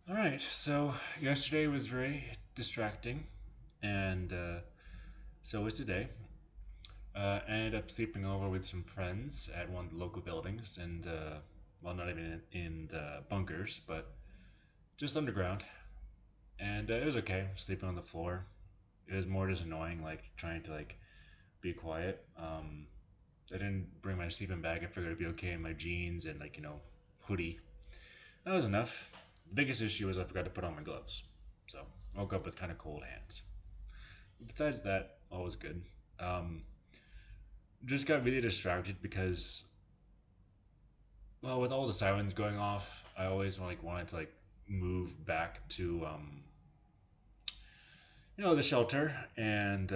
All right, so yesterday was very distracting, and so was today. I ended up sleeping over with some friends at one of the local buildings, and well, not even in the bunkers, but just underground. And it was okay, sleeping on the floor. It was more just annoying, like trying to be quiet. I didn't bring my sleeping bag. I figured it'd be okay in my jeans and hoodie. That was enough. The biggest issue was I forgot to put on my gloves, so I woke up with kind of cold hands. Besides that, all was good. Um, just got really distracted because, well, with all the sirens going off, I always wanted to move back to the shelter, and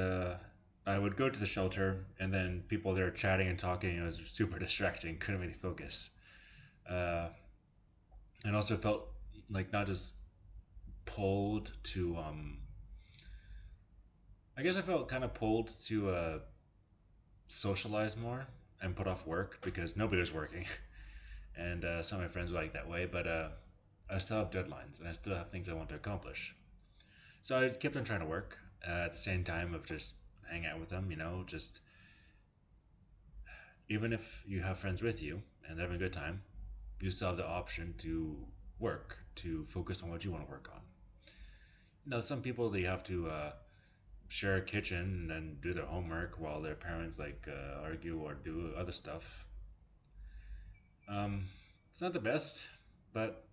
I would go to the shelter, and then people there chatting and talking. It was super distracting. Couldn't really focus, uh, and also felt like not just pulled to. I guess I felt kind of pulled to socialize more and put off work because nobody was working. And some of my friends were like that way, but I still have deadlines and I still have things I want to accomplish. So I kept on trying to work at the same time of just hang out with them, just even if you have friends with you and they're having a good time, you still have the option to work, to focus on what you want to work on. Some people they have to share a kitchen and do their homework while their parents argue or do other stuff. It's not the best, but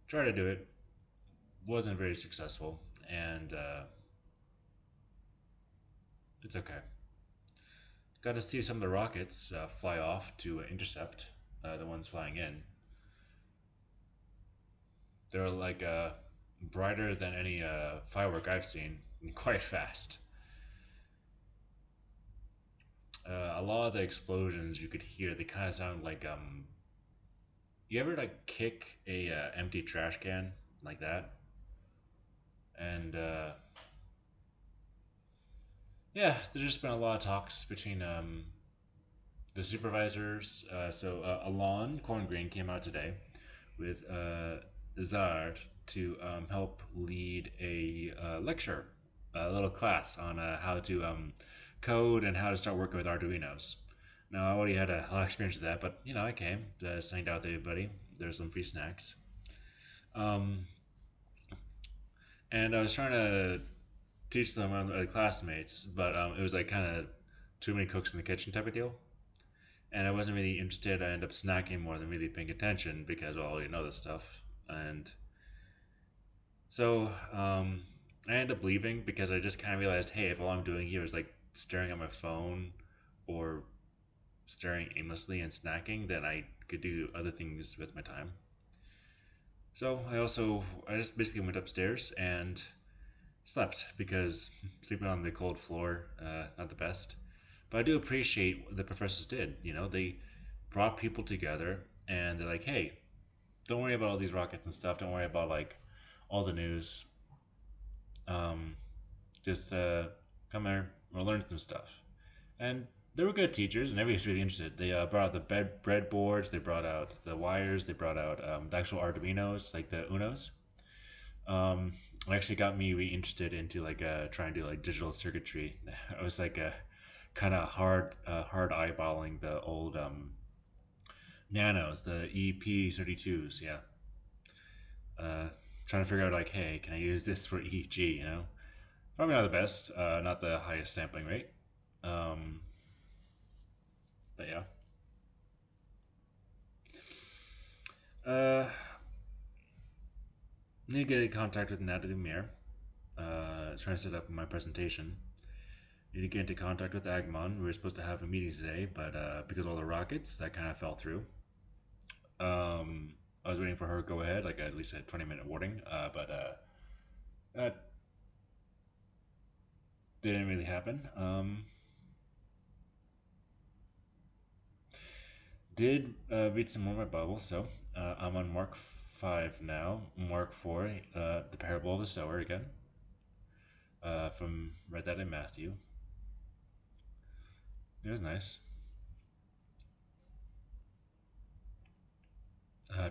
try to do it. Wasn't very successful, and it's okay. Got to see some of the rockets fly off to intercept the ones flying in. They're brighter than any firework I've seen, and quite fast. A lot of the explosions you could hear, they kind of sound like you ever kick a empty trash can like that? And yeah, there's just been a lot of talks between the supervisors. Alon Corngreen came out today with Zard to help lead a lecture, a little class on how to code and how to start working with Arduinos. Now, I already had a lot of experience with that, but I came, signed out to everybody. There's some free snacks. Um, and I was trying to teach them classmates, but it was kind of too many cooks in the kitchen type of deal. And I wasn't really interested. I ended up snacking more than really paying attention because well, I already know this stuff. And so I ended up leaving because I just kind of realized, hey, if all I'm doing here is staring at my phone or staring aimlessly and snacking, then I could do other things with my time. So I just basically went upstairs and slept because sleeping on the cold floor, not the best. But I do appreciate what the professors did. They brought people together and they're like, hey, don't worry about all these rockets and stuff. Don't worry about all the news. Um, just come here. We'll learn some stuff. And they were good teachers, and everybody's really interested. They brought out the breadboards. They brought out the wires. They brought out the actual Arduinos, like the Unos. It actually got me really interested into trying to do digital circuitry. I was kind of hard eyeballing the old nanos, the EP32s. Yeah, uh, trying to figure out hey, can I use this for EEG? Probably not the best, not the highest sampling rate. Um, but yeah, uh, need to get in contact with Natalie Mir. Trying to set up my presentation. Need to get into contact with Agmon. We were supposed to have a meeting today, but because of all the rockets, that kind of fell through. I was waiting for her to go ahead, at least a 20-minute warning, but that didn't really happen. Did read some more of my Bible, so I'm on Mark 5 now. Mark 4, the parable of the sower again, from read that in Matthew. It was nice. Uh,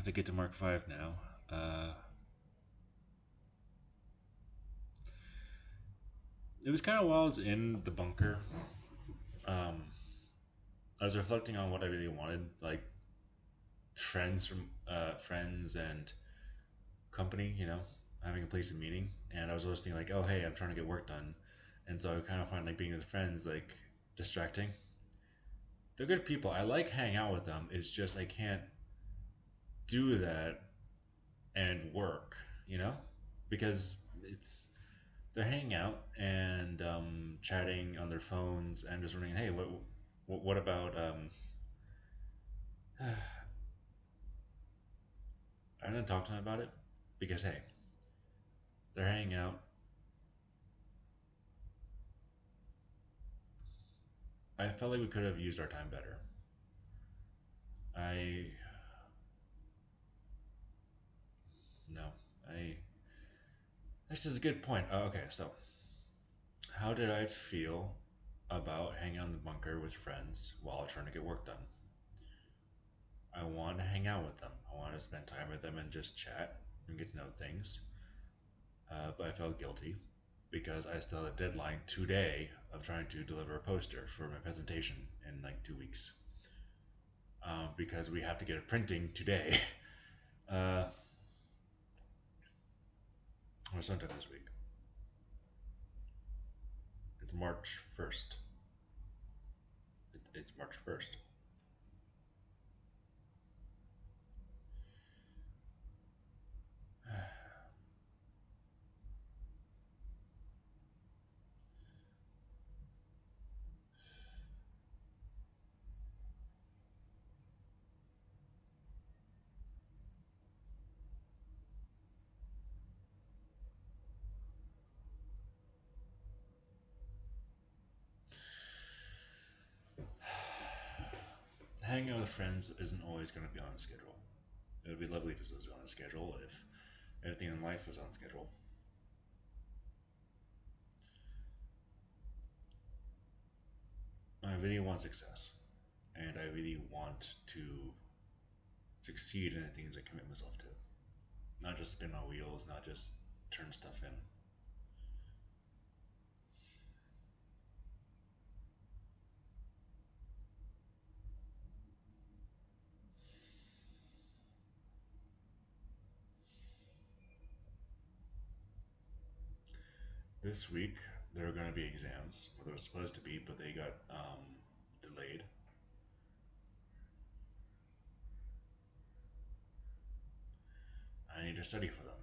As I get to Mark 5 now, it was kind of while I was in the bunker. Um, I was reflecting on what I really wanted, like friends and company, having a place of meeting. And I was always thinking like, oh hey, I'm trying to get work done, and so I kind of find like being with friends like distracting. They're good people. I like hanging out with them. It's just I can't do that and work, because it's they're hanging out and chatting on their phones and just wondering, hey, what about I didn't talk to them about it because hey, they're hanging out. I felt like we could have used our time better. I no, I This is a good point. Okay, so how did I feel about hanging out in the bunker with friends while trying to get work done? I want to hang out with them. I want to spend time with them and just chat and get to know things. But I felt guilty because I still had a deadline today of trying to deliver a poster for my presentation in like 2 weeks. Because we have to get it printing today, uh, or sometime this week. It's March 1st. It's March 1st. Hanging out with friends isn't always going to be on a schedule. It would be lovely if it was on a schedule, if everything in life was on schedule. I really want success, and I really want to succeed in the things I commit myself to. Not just spin my wheels, not just turn stuff in. This week, there are going to be exams, or there were supposed to be, but they got delayed. I need to study for them.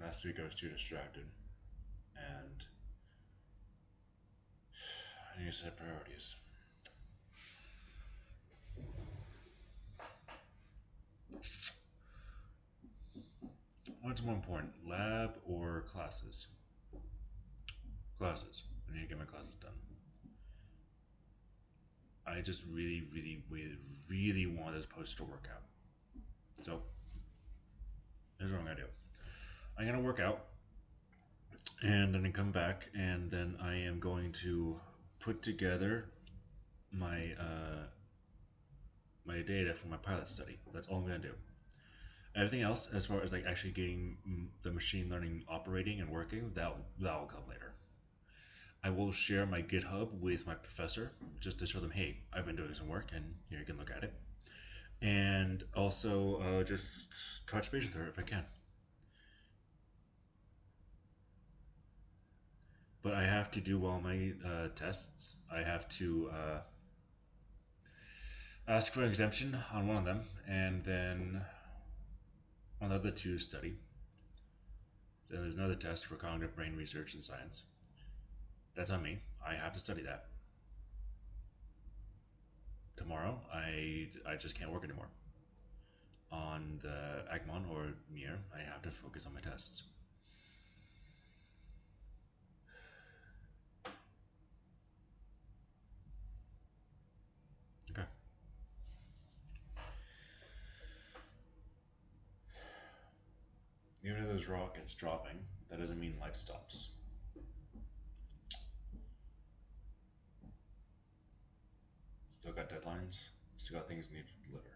Last week, I was too distracted, and I need to set priorities. What's more important, lab or classes? Classes. I need to get my classes done. I just really, really, really, really want this poster to work out. So here's what I'm gonna do. I'm gonna work out, and then I come back, and then I am going to put together my data for my pilot study. That's all I'm gonna do. Everything else, as far as like actually getting the machine learning operating and working, that will come later. I will share my GitHub with my professor just to show them, hey, I've been doing some work, and here you can look at it. And also just touch base with her if I can. But I have to do all my tests. I have to ask for an exemption on one of them, and then on the other two study. Then there's another test for cognitive brain research and science. That's on me. I have to study that. Tomorrow, I just can't work anymore. On the Agmon or Mir, I have to focus on my tests. Okay. Even if there's rockets dropping, that doesn't mean life stops. Still got deadlines. Still got things I need to deliver.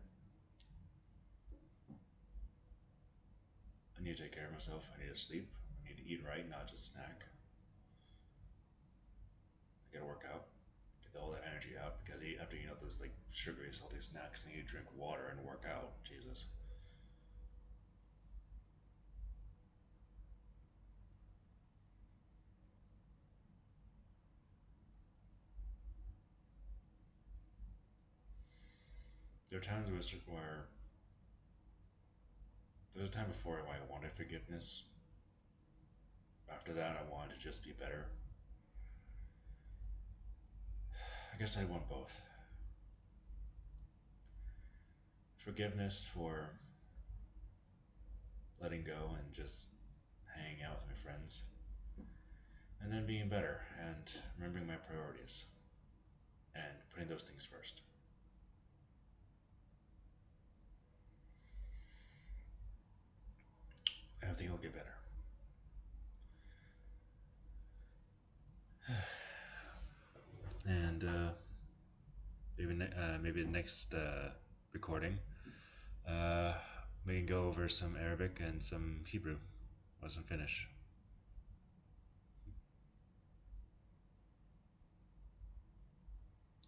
I need to take care of myself. I need to sleep. I need to eat right, not just snack. I gotta work out, get all that energy out because after eating all those like sugary, salty snacks, I need to drink water and work out. Jesus. There are times where there was a time before where I wanted forgiveness. After that, I wanted to just be better. I guess I want both. Forgiveness for letting go and just hanging out with my friends, and then being better and remembering my priorities and putting those things first. Everything will get better. And maybe the next recording, uh, we can go over some Arabic and some Hebrew or some Finnish.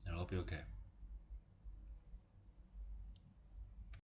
It'll be okay.